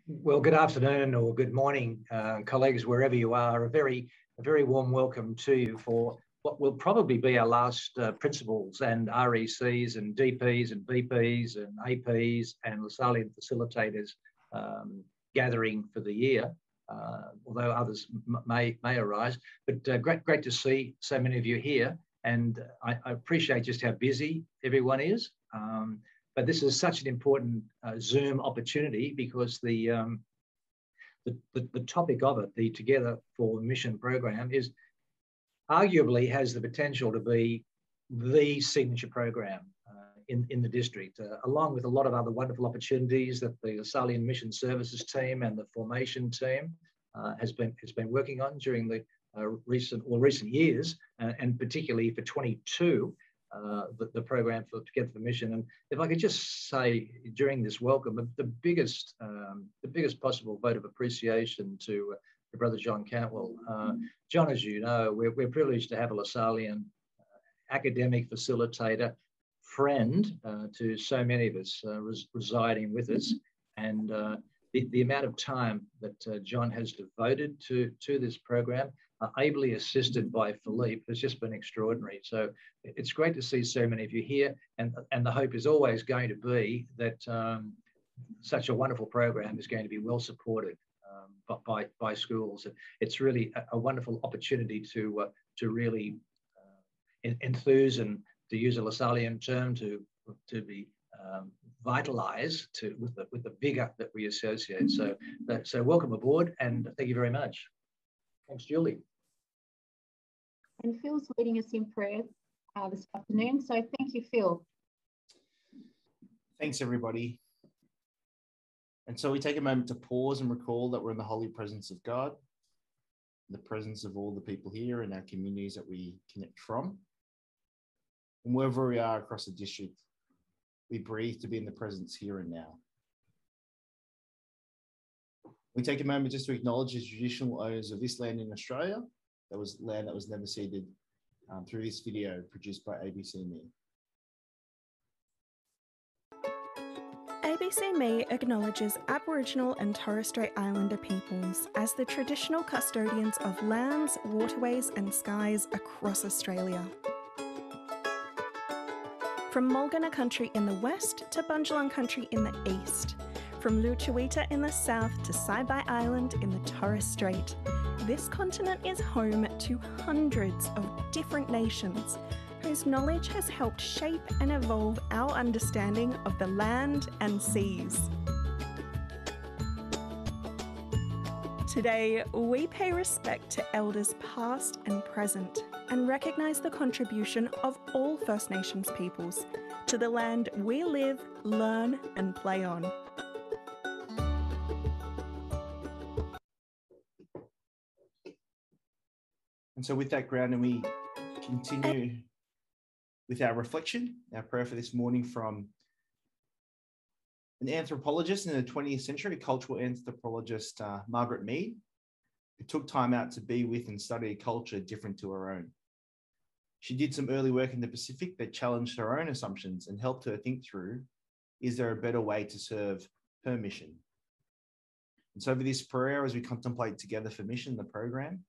Well, good afternoon or good morning, colleagues, wherever you are. A very warm welcome to you for what will probably be our last principals and RECs and DPs and BPs and APs and Lasallian facilitators gathering for the year, although others may arise. But great to see so many of you here, and I appreciate just how busy everyone is. But this is such an important Zoom opportunity because the topic of it, the Together for Mission program, is arguably has the potential to be the signature program in the district, along with a lot of other wonderful opportunities that the Lasallian Mission Services team and the formation team has been working on during the recent years, and particularly for 22. The program for Together for Mission. And if I could just say during this welcome, the biggest possible vote of appreciation to Brother John Cantwell. John, as you know, we're privileged to have a Lasallian academic facilitator, friend to so many of us residing with us. And the amount of time that John has devoted to this program, ably assisted by Philippe, has just been extraordinary. So it's great to see so many of you here, and the hope is always going to be that such a wonderful program is going to be well supported by schools. It's really a wonderful opportunity to really enthuse, and to use a Lasallian term, to be vitalize with the vigor that we associate. So welcome aboard, and thank you very much. Thanks, Julie. And Phil's leading us in prayer this afternoon. So thank you, Phil. Thanks, everybody. And so we take a moment to pause and recall that we're in the holy presence of God, the presence of all the people here in our communities that we connect from. And wherever we are across the district, we breathe to be in the presence here and now. We take a moment just to acknowledge the traditional owners of this land in Australia. That was land that was never ceded, through this video produced by ABC Me. ABC Me acknowledges Aboriginal and Torres Strait Islander peoples as the traditional custodians of lands, waterways and skies across Australia. From Mulgana country in the west to Bundjalung country in the east, from Lutruwita in the south to Saibai Island in the Torres Strait, this continent is home to hundreds of different nations whose knowledge has helped shape and evolve our understanding of the land and seas. Today, we pay respect to elders past and present and recognise the contribution of all First Nations peoples to the land we live, learn and play on. And so with that grounding, we continue with our reflection, our prayer for this morning, from an anthropologist in the 20th century, cultural anthropologist, Margaret Mead, who took time out to be with and study a culture different to her own. She did some early work in the Pacific that challenged her own assumptions and helped her think through, is there a better way to serve her mission? And so over this prayer, as we contemplate Together for Mission, the program,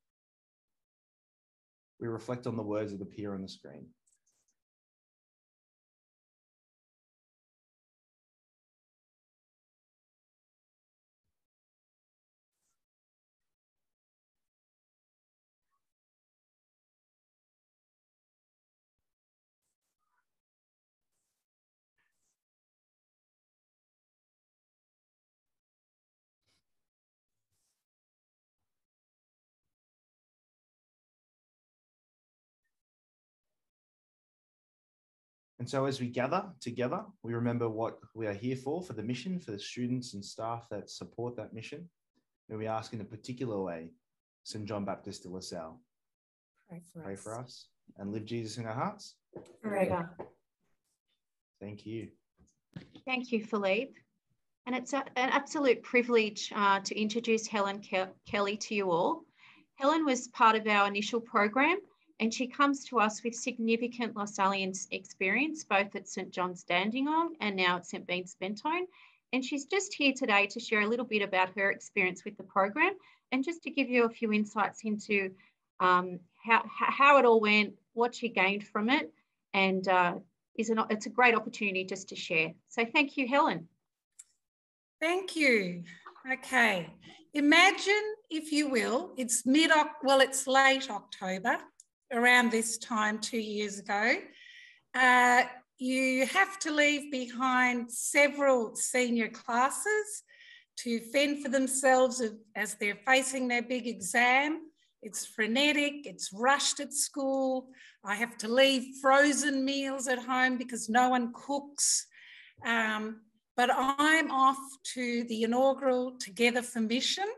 we reflect on the words that appear on the screen. And so as we gather together, we remember what we are here for the mission, for the students and staff that support that mission. And we ask in a particular way, St. John Baptist de La Salle, pray for us and live Jesus in our hearts Forever. Thank you. Thank you, Philippe. And it's an absolute privilege to introduce Helen Kelly to you all. Helen was part of our initial program, and she comes to us with significant Lasallian experience, both at St. John's Dandenong and now at St. Bean's Bentone. And she's just here today to share a little bit about her experience with the program and just to give you a few insights into how it all went, what she gained from it, and it's a great opportunity just to share. So thank you, Helen. Thank you. Okay. Imagine, if you will, it's it's late October, around this time 2 years ago. You have to leave behind several senior classes to fend for themselves as they're facing their big exam. It's frenetic, it's rushed at school. I have to leave frozen meals at home because no one cooks. But I'm off to the Inaugural Together for Mission,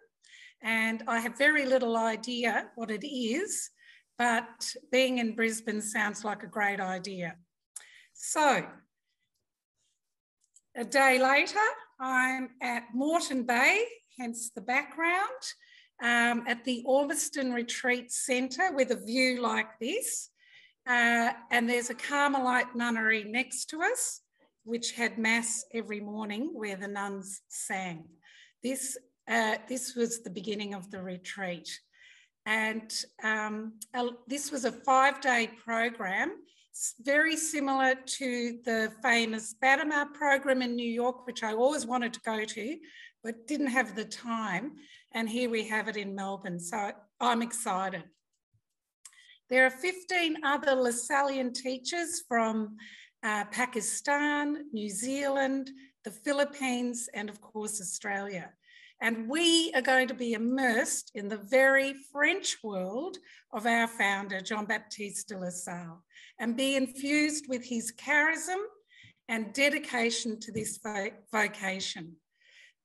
and I have very little idea what it is, but being in Brisbane sounds like a great idea. So, a day later, I'm at Moreton Bay, hence the background, at the Ormiston Retreat Centre with a view like this. And there's a Carmelite nunnery next to us, which had mass every morning where the nuns sang. This was the beginning of the retreat. And this was a 5-day program, very similar to the famous Badamar program in New York, which I always wanted to go to, but didn't have the time. And here we have it in Melbourne, so I'm excited. There are 15 other Lasallian teachers from Pakistan, New Zealand, the Philippines, and of course, Australia. And we are going to be immersed in the very French world of our founder, Jean-Baptiste de La Salle, and be infused with his charism and dedication to this vocation,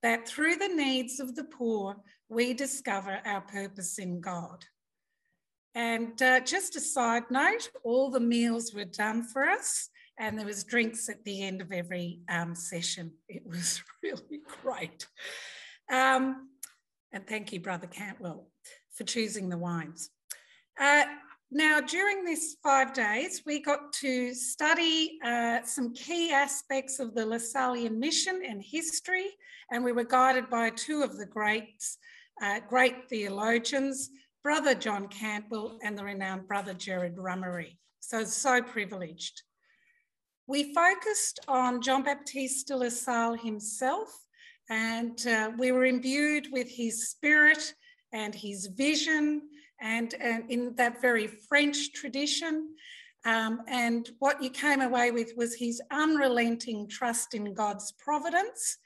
that through the needs of the poor, we discover our purpose in God. And just a side note, all the meals were done for us, and there was drinks at the end of every session. It was really great. And thank you, Brother Cantwell, for choosing the wines. Now, during this 5 days, we got to study some key aspects of the Lasallian mission and history, and we were guided by 2 of the great theologians, Brother John Cantwell and the renowned Brother Gerard Rummery. So privileged. We focused on Jean-Baptiste de La Salle himself, and we were imbued with his spirit and his vision, and in that very French tradition. And what you came away with was his unrelenting trust in God's providence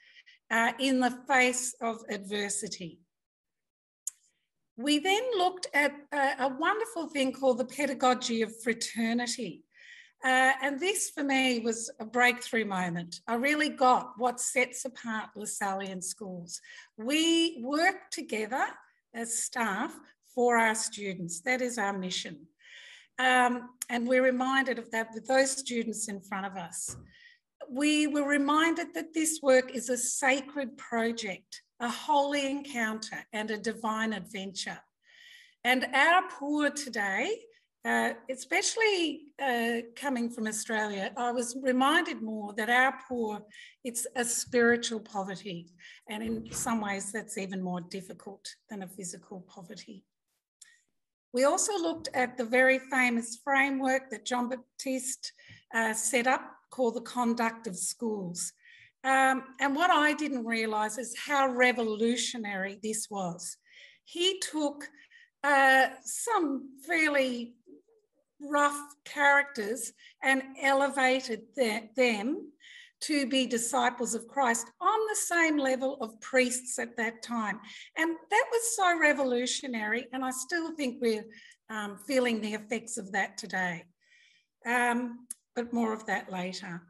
in the face of adversity. We then looked at a wonderful thing called the Pedagogy of Fraternity. And this for me was a breakthrough moment. I really got what sets apart Lasallian schools. We work together as staff for our students. That is our mission. And we're reminded of that with those students in front of us. We were reminded that this work is a sacred project, a holy encounter and a divine adventure. And our poor today, especially coming from Australia, I was reminded more that our poor, it's a spiritual poverty. And in some ways, that's even more difficult than a physical poverty. We also looked at the very famous framework that Jean-Baptiste set up called the Conduct of Schools. And what I didn't realise is how revolutionary this was. He took some fairly rough characters and elevated them to be disciples of Christ on the same level of priests at that time. And that was so revolutionary, and I still think we're feeling the effects of that today. But more of that later.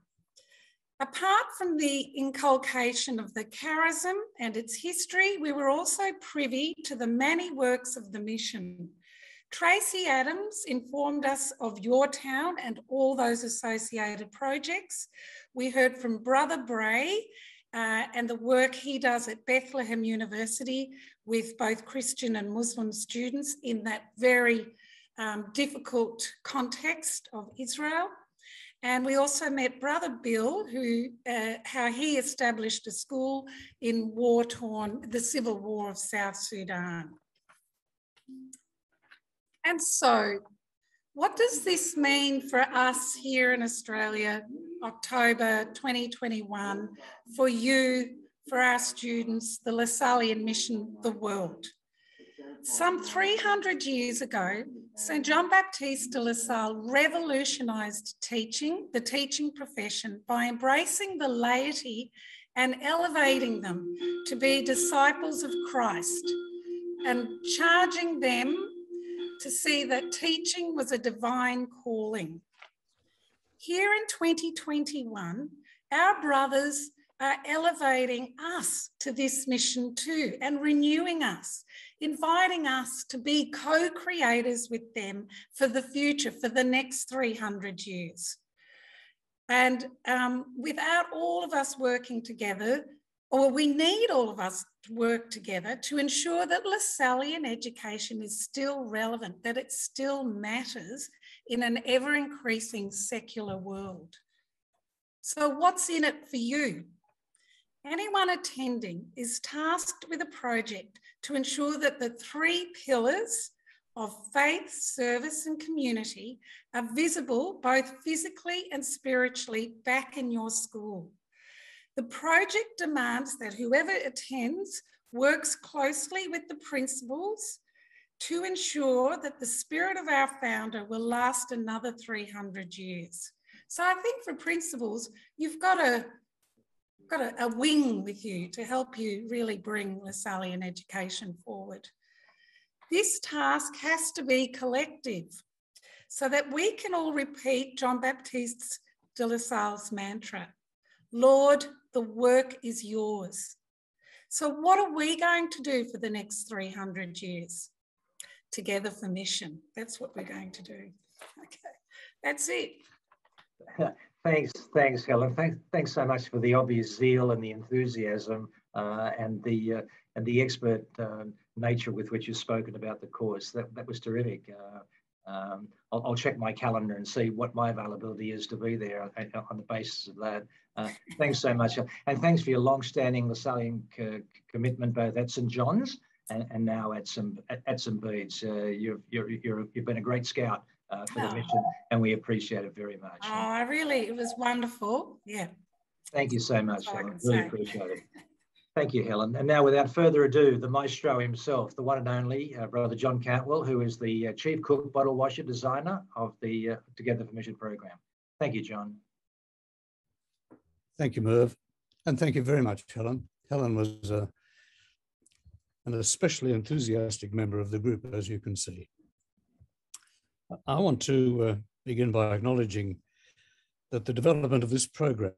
Apart from the inculcation of the charism and its history, we were also privy to the many works of the mission. Tracy Adams informed us of Your Town and all those associated projects. We heard from Brother Bray and the work he does at Bethlehem University with both Christian and Muslim students in that very difficult context of Israel. And we also met Brother Bill, who how he established a school in war-torn, the civil war of South Sudan. And so, what does this mean for us here in Australia, October 2021, for you, for our students, the Lasallian mission, the world? Some 300 years ago, St. John Baptiste de La Salle revolutionised teaching, the teaching profession, by embracing the laity and elevating them to be disciples of Christ and charging them to see that teaching was a divine calling. Here in 2021, our brothers are elevating us to this mission too and renewing us, inviting us to be co-creators with them for the future, for the next 300 years. And without all of us working together, or we need all of us to work together to ensure that Lasallian education is still relevant, that it still matters in an ever-increasing secular world. So what's in it for you? Anyone attending is tasked with a project to ensure that the 3 pillars of faith, service and community are visible both physically and spiritually back in your school. The project demands that whoever attends works closely with the principals to ensure that the spirit of our founder will last another 300 years. So I think for principals, you've got a wing with you to help you really bring Lasallian education forward. This task has to be collective so that we can all repeat John Baptiste de La Salle's mantra, Lord, the work is yours. So what are we going to do for the next 300 years? Together for mission. That's what we're going to do. Okay, that's it. Thanks, Helen. Thanks so much for the obvious zeal and the enthusiasm and the expert nature with which you've spoken about the course. That was terrific. I'll check my calendar and see what my availability is to be there on the basis of that. Thanks so much, and thanks for your long-standing Lasallian commitment both at St. John's and now at St. Bede's. You've been a great scout for the mission, and we appreciate it very much. Oh, it was wonderful. Yeah. Thank you so much, Helen. Really appreciate it. Thank you, Helen. And now, without further ado, the maestro himself, the one and only Brother John Cantwell, who is the Chief Cook Bottle Washer Designer of the Together for Mission program. Thank you, John. Thank you, Merv. And thank you very much, Helen. Helen was an especially enthusiastic member of the group, as you can see. I want to begin by acknowledging that the development of this program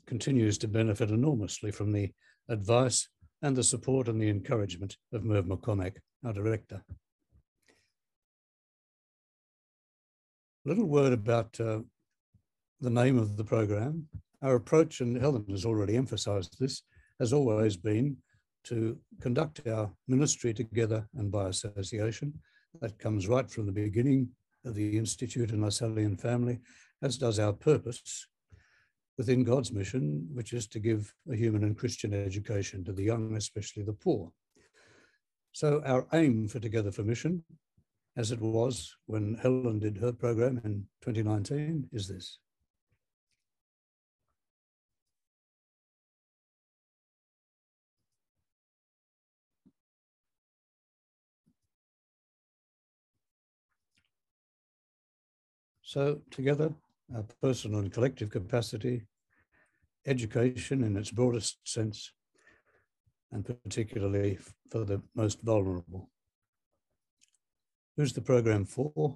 continues to benefit enormously from the advice and the support and the encouragement of Merv McCormack, our director. A little word about the name of the program. Our approach, and Helen has already emphasised this, has always been to conduct our ministry together and by association. That comes right from the beginning of the Institute and Lasallian family, as does our purpose within God's mission, which is to give a human and Christian education to the young, especially the poor. So our aim for Together for Mission, as it was when Helen did her program in 2019, is this. So together, our personal and collective capacity, education in its broadest sense, and particularly for the most vulnerable. Who's the program for?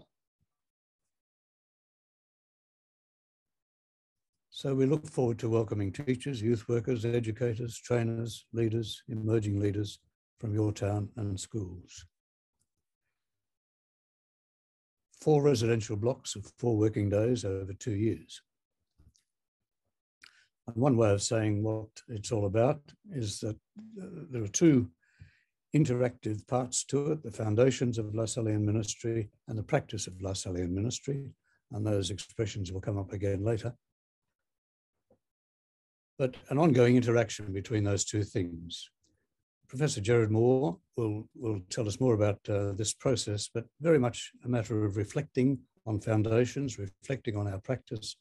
So we look forward to welcoming teachers, youth workers, educators, trainers, leaders, emerging leaders from your town and schools. 4 residential blocks of 4 working days over 2 years. And one way of saying what it's all about is that there are 2 interactive parts to it, the foundations of Lasallian ministry and the practice of Lasallian ministry. and those expressions will come up again later. But an ongoing interaction between those two things. Professor Gerard Moore will tell us more about this process, but very much a matter of reflecting on foundations, reflecting on our practice,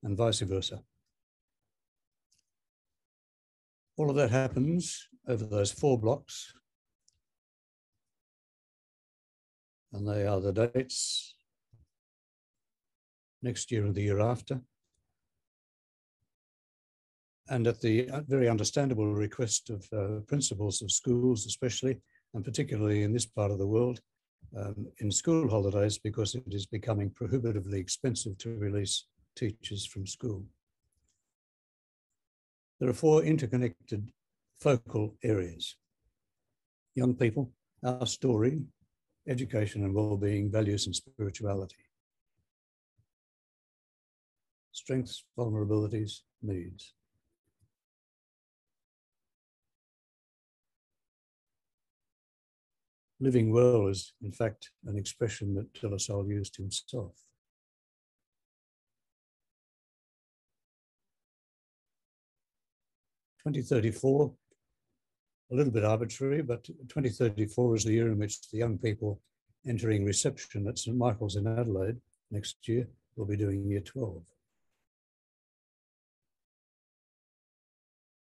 and vice versa. All of that happens over those 4 blocks, and they are the dates next year and the year after. And at the very understandable request of principals of schools, especially, and particularly in this part of the world, in school holidays, because it is becoming prohibitively expensive to release teachers from school. There are 4 interconnected focal areas: young people, our story, education and well-being, values and spirituality, strengths, vulnerabilities, needs. Living well is, in fact, an expression that De La Salle used himself. "2034, a little bit arbitrary, but 2034 is the year in which the young people entering reception at St Michael's in Adelaide next year will be doing year 12.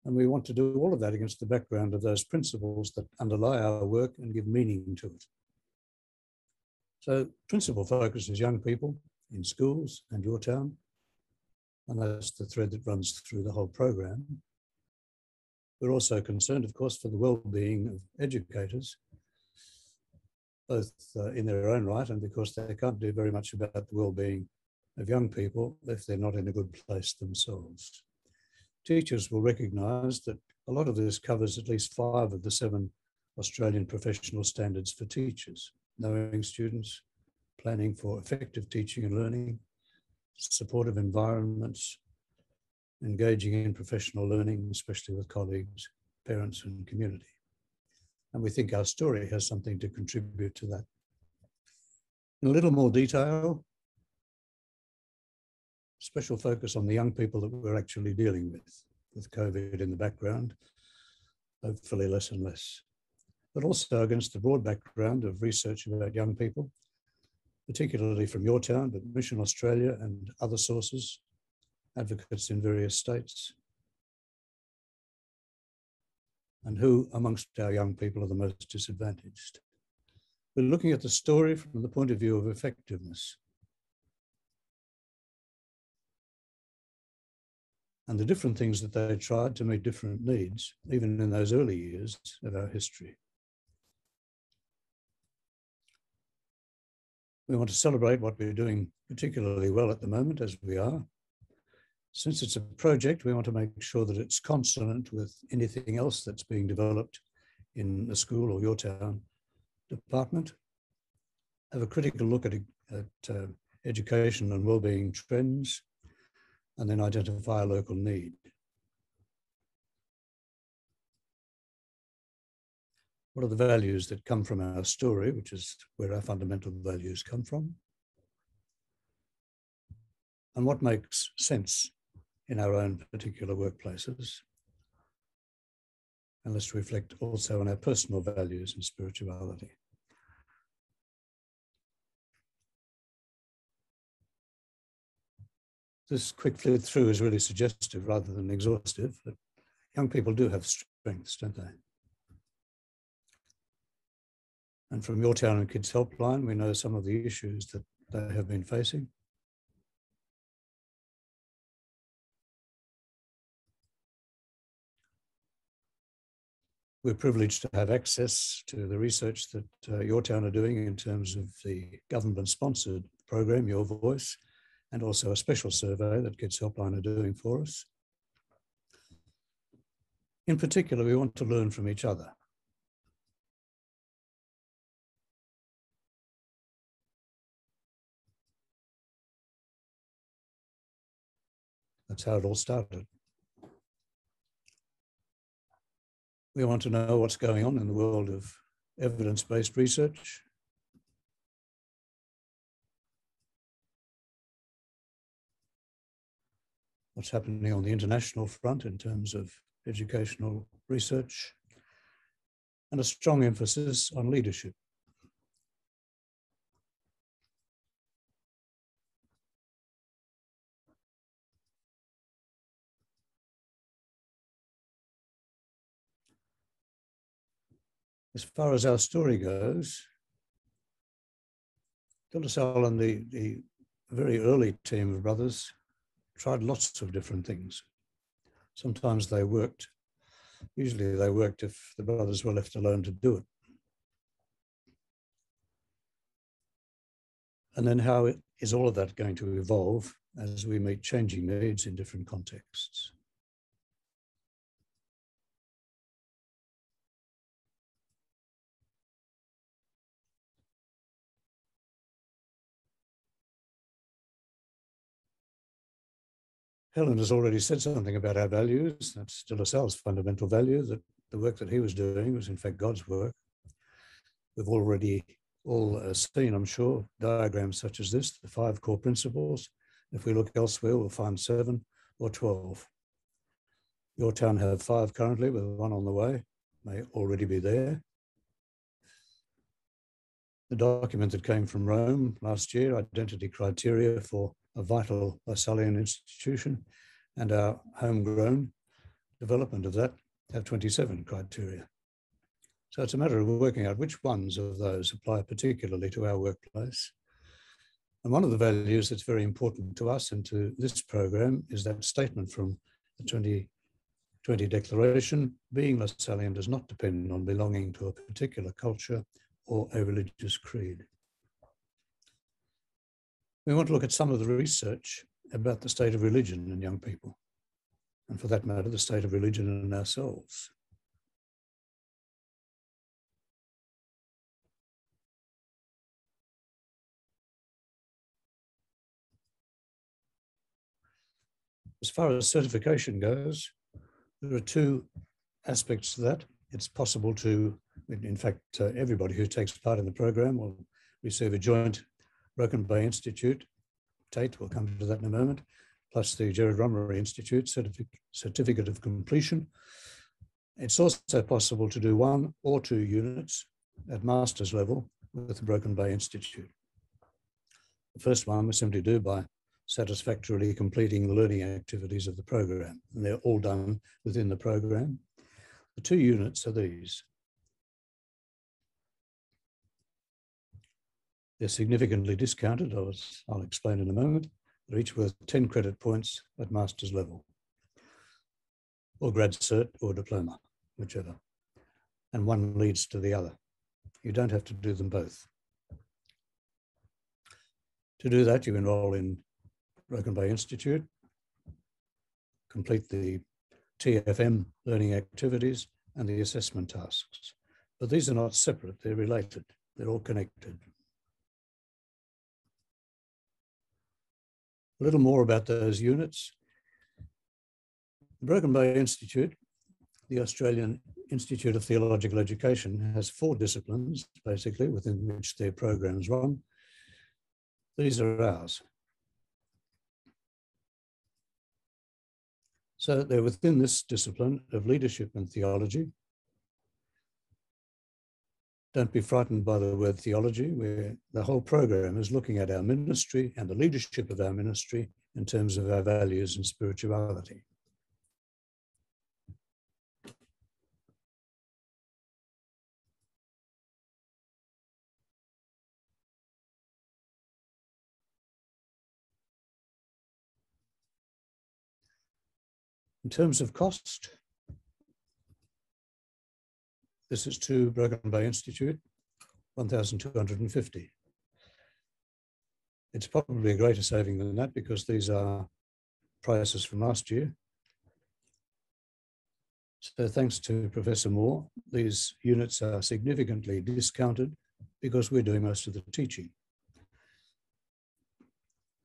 And we want to do all of that against the background of those principles that underlie our work and give meaning to it. So principal focus is young people in schools and your town, and that's the thread that runs through the whole program. We're also concerned, of course, for the well-being of educators, both in their own right and because they can't do very much about the well-being of young people if they're not in a good place themselves. Teachers will recognise that a lot of this covers at least 5 of the 7 Australian professional standards for teachers: knowing students, planning for effective teaching and learning, supportive environments, engaging in professional learning, especially with colleagues, parents and community. And we think our story has something to contribute to that. In a little more detail, special focus on the young people that we're actually dealing with COVID in the background, hopefully less and less, but also against the broad background of research about young people, particularly from your town, but Mission Australia and other sources, advocates in various states, and who amongst our young people are the most disadvantaged. We're looking at the story from the point of view of effectiveness and the different things that they tried to meet different needs, even in those early years of our history. We want to celebrate what we're doing particularly well at the moment, as we are. Since it's a project, we want to make sure that it's consonant with anything else that's being developed in the school or your town department. Have a critical look at education and wellbeing trends, and then identify a local need. What are the values that come from our story, which is where our fundamental values come from? And what makes sense in our own particular workplaces? And let's reflect also on our personal values and spirituality. This quick flip through is really suggestive rather than exhaustive, but young people do have strengths, don't they? And from your town and Kids Helpline, we know some of the issues that they have been facing. We're privileged to have access to the research that your town are doing in terms of the government-sponsored program, Your Voice, and also a special survey that Kids Helpline are doing for us. In particular, we want to learn from each other. That's how it all started. We want to know what's going on in the world of evidence-based research. what's happening on the international front in terms of educational research, and a strong emphasis on leadership. As far as our story goes, De La Salle and the very early team of brothers tried lots of different things. Sometimes they worked. Usually they worked if the brothers were left alone to do it. And then how is all of that going to evolve as we meet changing needs in different contexts? Helen has already said something about our values. That's De La Salle's fundamental value, that the work that he was doing was in fact God's work. We've already all seen, I'm sure, diagrams such as this, the 5 core principles. If we look elsewhere, we'll find 7 or 12. Your town have 5 currently, with 1 on the way, may already be there. The document that came from Rome last year, Identity Criteria for a Vital Lasallian Institution, and our homegrown development of that have 27 criteria. So it's a matter of working out which ones of those apply particularly to our workplace. And one of the values that's very important to us and to this program is that statement from the 2020 Declaration: being Lasallian does not depend on belonging to a particular culture or a religious creed. We want to look at some of the research about the state of religion in young people, and for that matter, the state of religion in ourselves. As far as certification goes, there are 2 aspects to that. It's possible to, in fact, everybody who takes part in the program will receive a joint Broken Bay Institute, Tate, we'll come to that in a moment, plus the Gerard Rummery Institute certificate of completion. It's also possible to do 1 or 2 units at master's level with the Broken Bay Institute. The first one we simply do by satisfactorily completing the learning activities of the program, and they're all done within the program. The 2 units are these. They're significantly discounted, as I'll explain in a moment. They're each worth 10 credit points at master's level, or grad cert or diploma, whichever. And one leads to the other. You don't have to do them both. To do that, you enroll in Broken Bay Institute, complete the TFM learning activities and the assessment tasks. But these are not separate, they're related, they're all connected. A little more about those units. The Broken Bay Institute, the Australian Institute of Theological Education, has 4 disciplines, basically, within which their programs run. These are ours. So they're within this discipline of leadership and theology. Don't be frightened by the word theology, where the whole program is looking at our ministry and the leadership of our ministry in terms of our values and spirituality. In terms of cost, this is to Broken Bay Institute, 1,250. It's probably a greater saving than that because these are prices from last year. So thanks to Professor Moore, these units are significantly discounted because we're doing most of the teaching.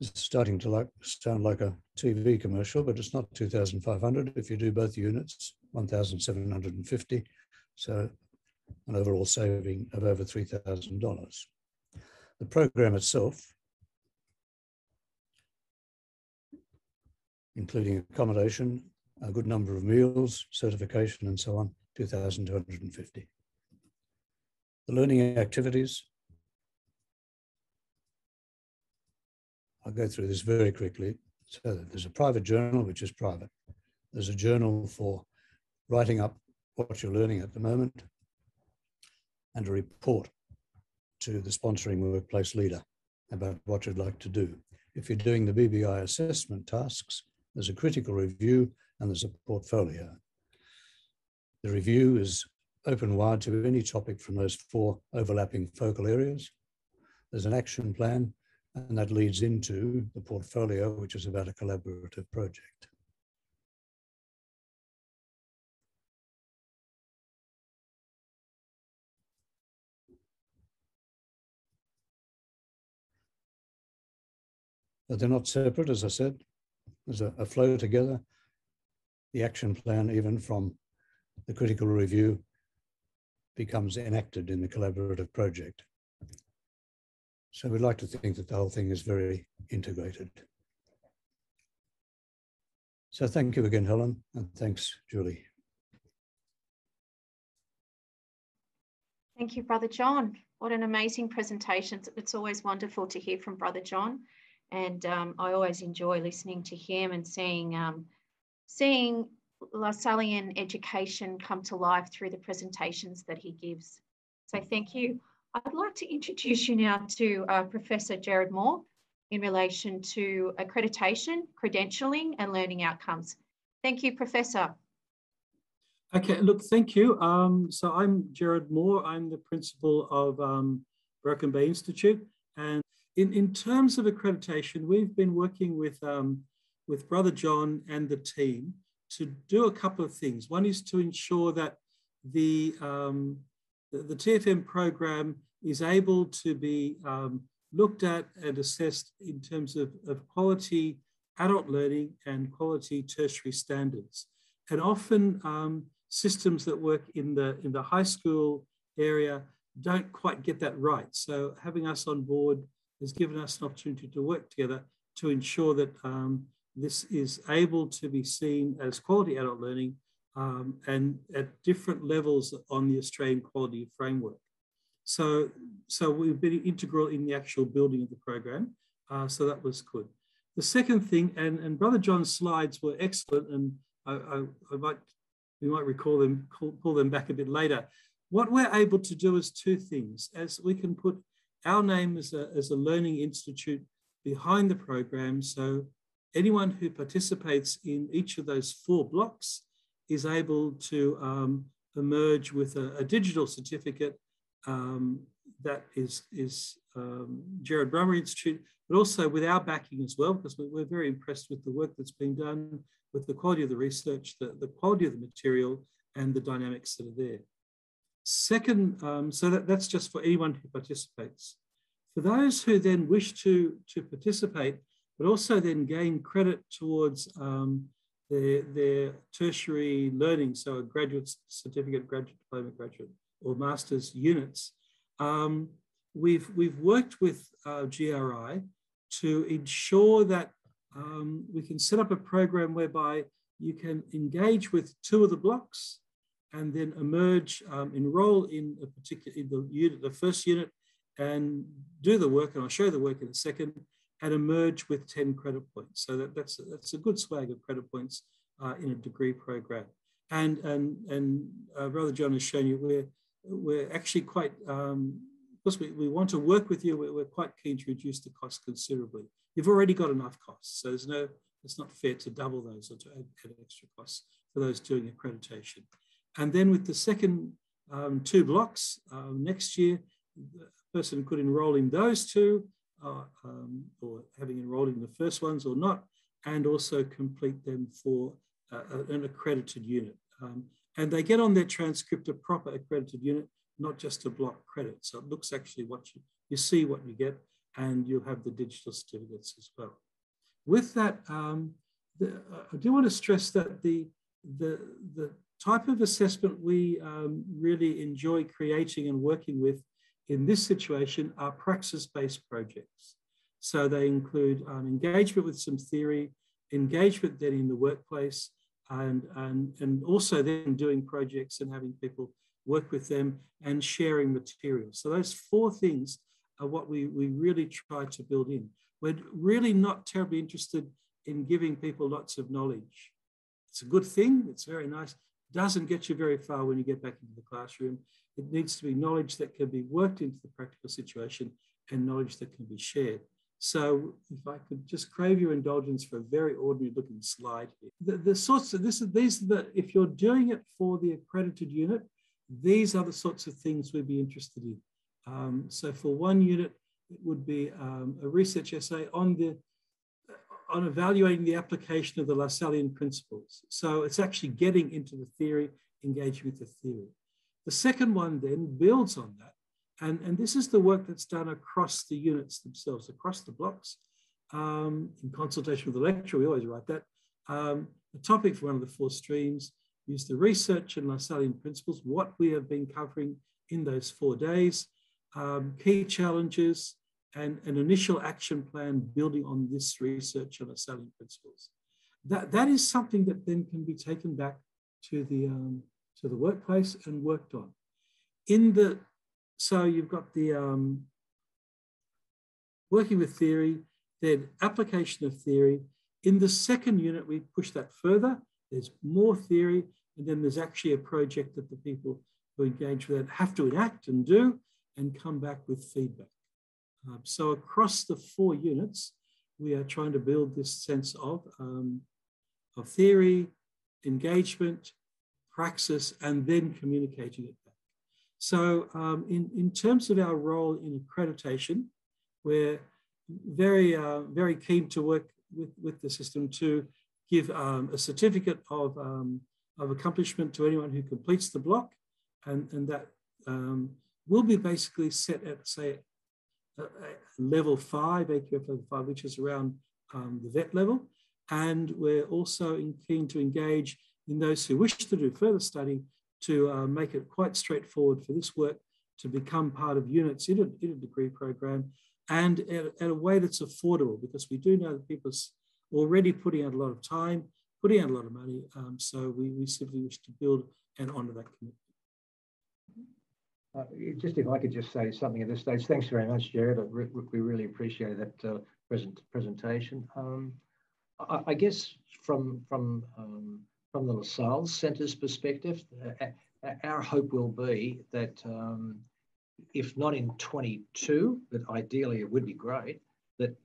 It's starting to sound like a TV commercial, but it's not 2,500. If you do both units, 1,750. So an overall saving of over $3,000. The program itself including accommodation, a good number of meals, certification, and so on, 2,250. The learning activities, I'll go through this very quickly. So there's a private journal, which is private. There's a journal for writing up what you're learning at the moment, and a report to the sponsoring workplace leader about what you'd like to do. If you're doing the BBI assessment tasks, there's a critical review and there's a portfolio. The review is open wide to any topic from those 4 overlapping focal areas. There's an action plan, and that leads into the portfolio, which is about a collaborative project. But they're not separate, as I said. There's a flow together. The action plan, even from the critical review, becomes enacted in the collaborative project. So we'd like to think that the whole thing is very integrated. So thank you again, Helen, and thanks, Julie. Thank you, Brother John. What an amazing presentation. It's always wonderful to hear from Brother John. And I always enjoy listening to him and seeing Lasallian education come to life through the presentations that he gives. So thank you. I'd like to introduce you now to Professor Gerard Moore in relation to accreditation, credentialling and learning outcomes. Thank you, Professor. Okay, look, thank you. So I'm Gerard Moore. I'm the principal of Broken Bay Institute. And in terms of accreditation, we've been working with Brother John and the team to do a couple of things. One is to ensure that the TFM program is able to be looked at and assessed in terms of quality adult learning and quality tertiary standards. And often systems that work in the high school area don't quite get that right. So having us on board has given us an opportunity to work together to ensure that this is able to be seen as quality adult learning and at different levels on the Australian quality framework. So we've been integral in the actual building of the program. So that was good. The second thing, and Brother John's slides were excellent, and we might recall them, pull them back a bit later. What we're able to do is 2 things, as we can put our name as a learning institute behind the program. So anyone who participates in each of those 4 blocks is able to emerge with a digital certificate that is Gerard Rummery Institute, but also with our backing as well, because we're very impressed with the work that's been done, with the quality of the research, the quality of the material, and the dynamics that are there. Second, so that's just for anyone who participates. For those who then wish to participate, but also then gain credit towards their tertiary learning, so a graduate certificate, graduate diploma, graduate or master's units, we've worked with GRI to ensure that we can set up a program whereby you can engage with 2 of the blocks and then emerge, enroll in a particular unit, the first unit, and do the work, and I'll show you the work in a second, and emerge with 10 credit points. So that's a good swag of credit points in a degree program. And Brother John has shown you we're actually quite, because we want to work with you, we're quite keen to reduce the cost considerably. You've already got enough costs, so it's not fair to double those or to add extra costs for those doing accreditation. And then with the second 2 blocks, next year, the person could enroll in those 2, or having enrolled in the first ones or not, and also complete them for an accredited unit. And they get on their transcript a proper accredited unit, not just a block credit. So it looks actually what you see what you get, and you'll have the digital certificates as well. With that, I do want to stress that the type of assessment we really enjoy creating and working with in this situation are praxis-based projects. So they include engagement with some theory, engagement then in the workplace, and also then doing projects and having people work with them and sharing materials. So those four things are what we really try to build in. We're really not terribly interested in giving people lots of knowledge. It's a good thing, it's very nice. Doesn't get you very far when you get back into the classroom. It needs to be knowledge that can be worked into the practical situation and knowledge that can be shared. So if I could just crave your indulgence for a very ordinary looking slide here. The sorts of, if you're doing it for the accredited unit, these are the sorts of things we'd be interested in. So for one unit, it would be a research essay on evaluating the application of the Lasallian principles. So it's actually getting into the theory, engaging with the theory. The second one then builds on that. And this is the work that's done across the units themselves, across the blocks, in consultation with the lecturer. We always write that. The topic for one of the four streams is the research and Lasallian principles, what we have been covering in those 4 days, key challenges, and an initial action plan building on this research and Lasallian principles. That is something that then can be taken back to the workplace and worked on. So you've got the working with theory, then application of theory. In the second unit, we push that further. There's more theory, and then there's actually a project that the people who engage with it have to enact and do and come back with feedback. So across the 4 units, we are trying to build this sense of theory, engagement, praxis, and then communicating it back. So in terms of our role in accreditation, we're very keen to work with the system to give a certificate of accomplishment to anyone who completes the block, and that will be basically set at, say, level 5, AQF level 5, which is around the vet level. And we're also keen to engage in those who wish to do further study to make it quite straightforward for this work to become part of units in a degree program, and at a way that's affordable, because we do know that people are already putting out a lot of time, putting out a lot of money. So we simply wish to build and honour that commitment. Just if I could just say something at this stage. Thanks very much, Gerard. We really appreciate that presentation. I guess from the LaSalle Centre's perspective, our hope will be that if not in 22, but ideally it would be great, that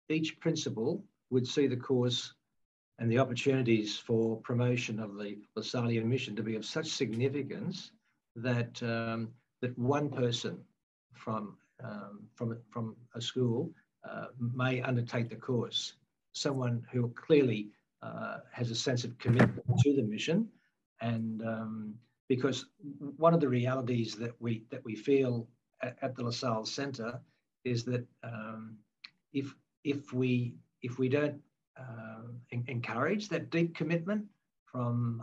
each principal would see the course and the opportunities for promotion of the Lasallian mission to be of such significance that that one person from a school may undertake the course. Someone who clearly has a sense of commitment to the mission, and because one of the realities that we feel at the LaSalle Centre is that if we don't encourage that deep commitment from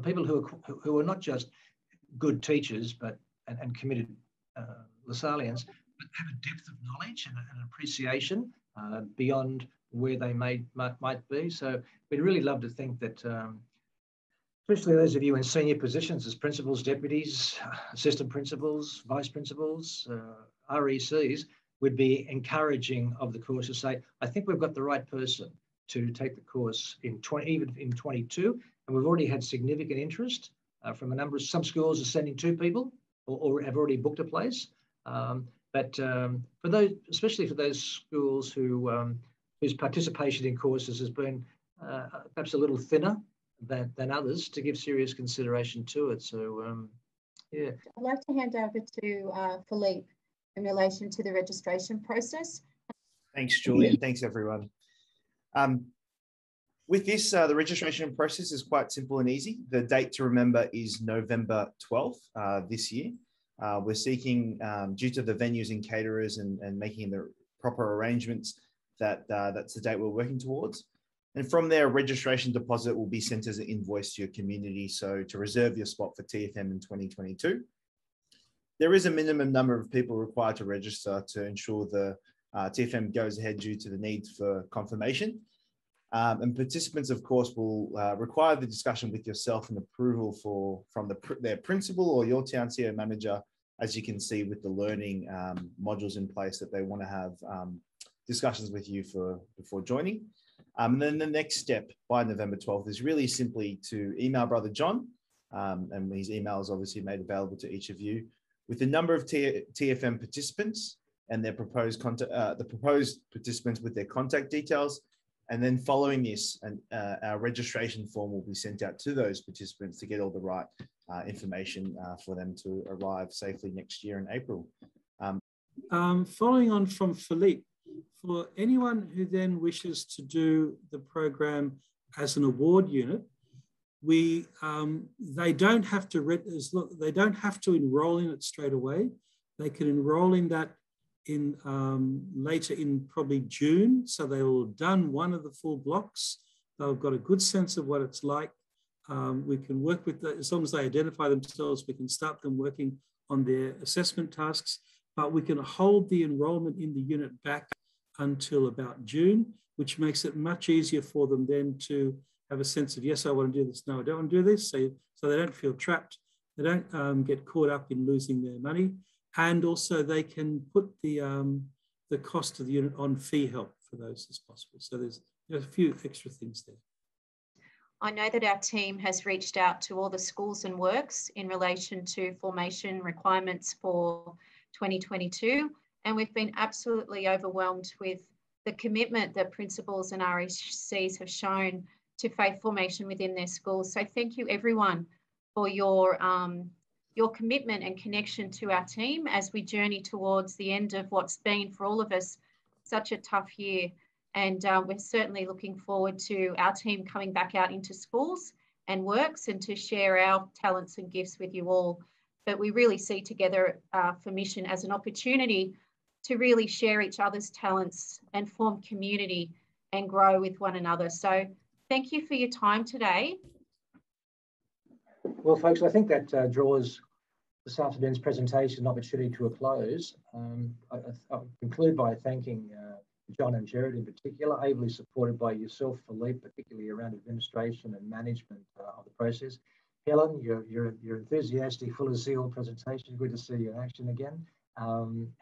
people who are not just good teachers and committed Lasallians, but have a depth of knowledge and an appreciation beyond where they might be. So we'd really love to think that, especially those of you in senior positions as principals, deputies, assistant principals, vice principals, RECs, would be encouraging of the course to say, I think we've got the right person to take the course even in 22, and we've already had significant interest from a number of, some schools are sending 2 people or have already booked a place. But for those, especially for those schools whose participation in courses has been perhaps a little thinner than others, to give serious consideration to it. So, yeah. I'd like to hand over to Philippe in relation to the registration process. Thanks, Julie, and thanks, everyone. With this, the registration process is quite simple and easy. The date to remember is November 12th this year. We're seeking, due to the venues and caterers and making the proper arrangements, that's the date we're working towards. And from there, registration deposit will be sent as an invoice to your community, so to reserve your spot for TFM in 2022. There is a minimum number of people required to register to ensure the TFM goes ahead due to the need for confirmation. And participants, of course, will require the discussion with yourself and approval from their principal or your town CEO manager, as you can see with the learning modules in place that they want to have discussions with you before joining. And then the next step by November 12th is really simply to email Brother John, and his email is obviously made available to each of you, with the number of TFM participants and their proposed participants with their contact details. And then following this, our registration form will be sent out to those participants to get all the right information for them to arrive safely next year in April. Following on from Philippe, for anyone who then wishes to do the program as an award unit, they don't have to enroll in it straight away. They can enroll in that later in probably June. So they will have done one of the full blocks. They've got a good sense of what it's like. We can work with as long as they identify themselves, we can start them working on their assessment tasks, but we can hold the enrolment in the unit back until about June, which makes it much easier for them then to have a sense of, yes, I want to do this, no, I don't want to do this, so they don't feel trapped. They don't get caught up in losing their money. And also they can put the cost of the unit on fee help for those as possible. So there's a few extra things there. I know that our team has reached out to all the schools and works in relation to formation requirements for 2022, and we've been absolutely overwhelmed with the commitment that principals and RECs have shown to faith formation within their schools. So thank you everyone for your commitment and connection to our team as we journey towards the end of what's been for all of us such a tough year. And we're certainly looking forward to our team coming back out into schools and works and to share our talents and gifts with you all. But we really see Together for Mission as an opportunity to really share each other's talents and form community and grow with one another. So thank you for your time today. Well, folks, I think that draws this afternoon's presentation opportunity to a close. I'll conclude by thanking John and Gerard in particular, ably supported by yourself, Philippe, particularly around administration and management of the process. Helen, your enthusiastic, full of zeal presentation. Good to see you in action again.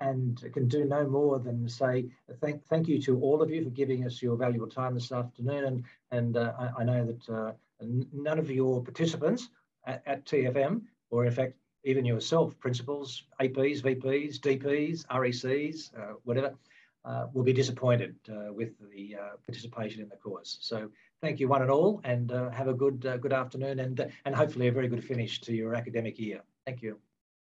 And can do no more than say thank you to all of you for giving us your valuable time this afternoon. And I know that none of your participants at TFM, or in fact, even yourself, principals, APs, VPs, DPs, RECs, whatever, will be disappointed with the participation in the course. So thank you one and all, and have a good afternoon and hopefully a very good finish to your academic year. Thank you.